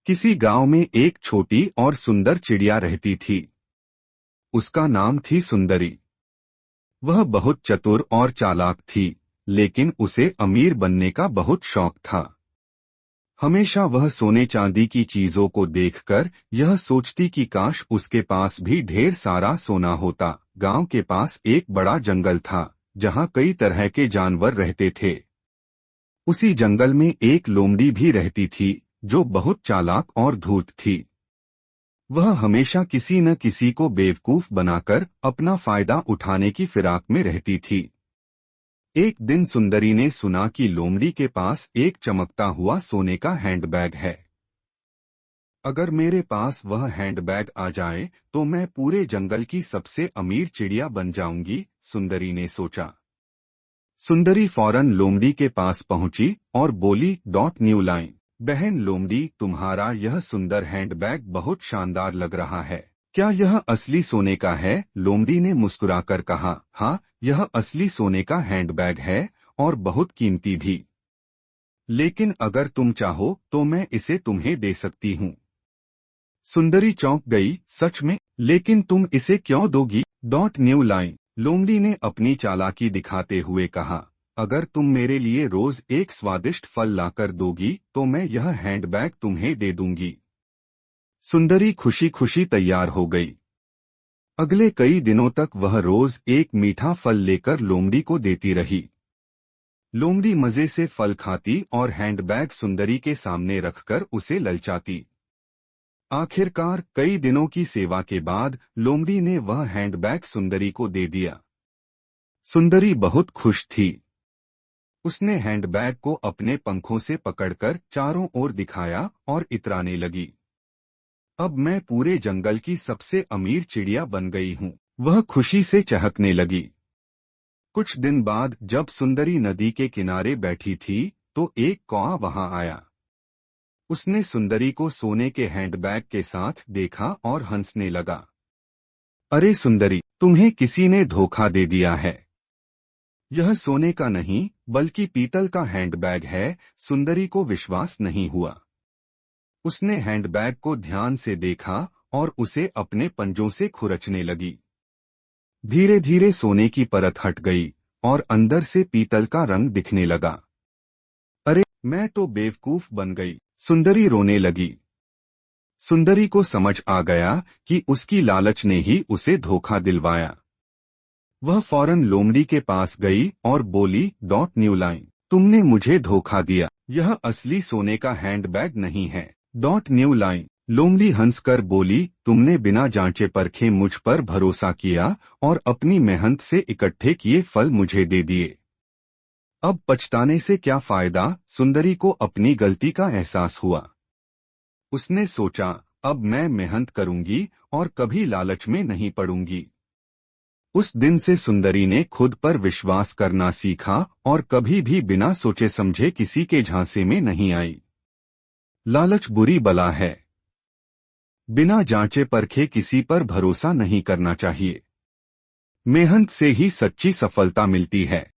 किसी गांव में एक छोटी और सुंदर चिड़िया रहती थी। उसका नाम थी सुंदरी। वह बहुत चतुर और चालाक थी, लेकिन उसे अमीर बनने का बहुत शौक था। हमेशा वह सोने चांदी की चीजों को देखकर यह सोचती कि काश उसके पास भी ढेर सारा सोना होता। गांव के पास एक बड़ा जंगल था, जहां कई तरह के जानवर रहते थे। उसी जंगल में एक लोमड़ी भी रहती थी, जो बहुत चालाक और धूर्त थी। वह हमेशा किसी न किसी को बेवकूफ बनाकर अपना फायदा उठाने की फिराक में रहती थी। एक दिन सुंदरी ने सुना कि लोमड़ी के पास एक चमकता हुआ सोने का हैंडबैग है। अगर मेरे पास वह हैंडबैग आ जाए तो मैं पूरे जंगल की सबसे अमीर चिड़िया बन जाऊंगी, सुंदरी ने सोचा। सुंदरी फौरन लोमड़ी के पास पहुंची और बोली, न्यू लाइन। बहन लोमड़ी, तुम्हारा यह सुंदर हैंडबैग बहुत शानदार लग रहा है। क्या यह असली सोने का है? लोमड़ी ने मुस्कुराकर कहा, हाँ, यह असली सोने का हैंडबैग है और बहुत कीमती भी। लेकिन अगर तुम चाहो तो मैं इसे तुम्हें दे सकती हूँ। सुंदरी चौंक गई, सच में? लेकिन तुम इसे क्यों दोगी? New line. लोमड़ी ने अपनी चालाकी दिखाते हुए कहा, अगर तुम मेरे लिए रोज एक स्वादिष्ट फल लाकर दोगी तो मैं यह हैंडबैग तुम्हें दे दूंगी। सुंदरी खुशी खुशी तैयार हो गई। अगले कई दिनों तक वह रोज एक मीठा फल लेकर लोमड़ी को देती रही। लोमड़ी मजे से फल खाती और हैंडबैग सुंदरी के सामने रखकर उसे ललचाती। आखिरकार कई दिनों की सेवा के बाद लोमड़ी ने वह हैंडबैग सुंदरी को दे दिया। सुंदरी बहुत खुश थी। उसने हैंडबैग को अपने पंखों से पकड़कर चारों ओर दिखाया और इतराने लगी। अब मैं पूरे जंगल की सबसे अमीर चिड़िया बन गई हूँ। वह खुशी से चहकने लगी। कुछ दिन बाद जब सुंदरी नदी के किनारे बैठी थी तो एक कौआ वहां आया। उसने सुंदरी को सोने के हैंडबैग के साथ देखा और हंसने लगा। अरे सुंदरी, तुम्हें किसी ने धोखा दे दिया है। यह सोने का नहीं बल्कि पीतल का हैंडबैग है। सुंदरी को विश्वास नहीं हुआ। उसने हैंडबैग को ध्यान से देखा और उसे अपने पंजों से खुरचने लगी। धीरे धीरे सोने की परत हट गई और अंदर से पीतल का रंग दिखने लगा। अरे, मैं तो बेवकूफ बन गई। सुंदरी रोने लगी। सुंदरी को समझ आ गया कि उसकी लालच ने ही उसे धोखा दिलवाया। वह फौरन लोमड़ी के पास गई और बोली, न्यू लाइन। तुमने मुझे धोखा दिया। यह असली सोने का हैंडबैग नहीं है। New line. लोमड़ी हंसकर बोली, तुमने बिना जांचे परखे मुझ पर भरोसा किया और अपनी मेहनत से इकट्ठे किए फल मुझे दे दिए। अब पछताने से क्या फायदा? सुंदरी को अपनी गलती का एहसास हुआ। उसने सोचा, अब मैं मेहनत करूंगी और कभी लालच में नहीं पड़ूंगी। उस दिन से सुंदरी ने खुद पर विश्वास करना सीखा और कभी भी बिना सोचे समझे किसी के झांसे में नहीं आई। लालच बुरी बला है। बिना जांचे परखे किसी पर भरोसा नहीं करना चाहिए। मेहनत से ही सच्ची सफलता मिलती है।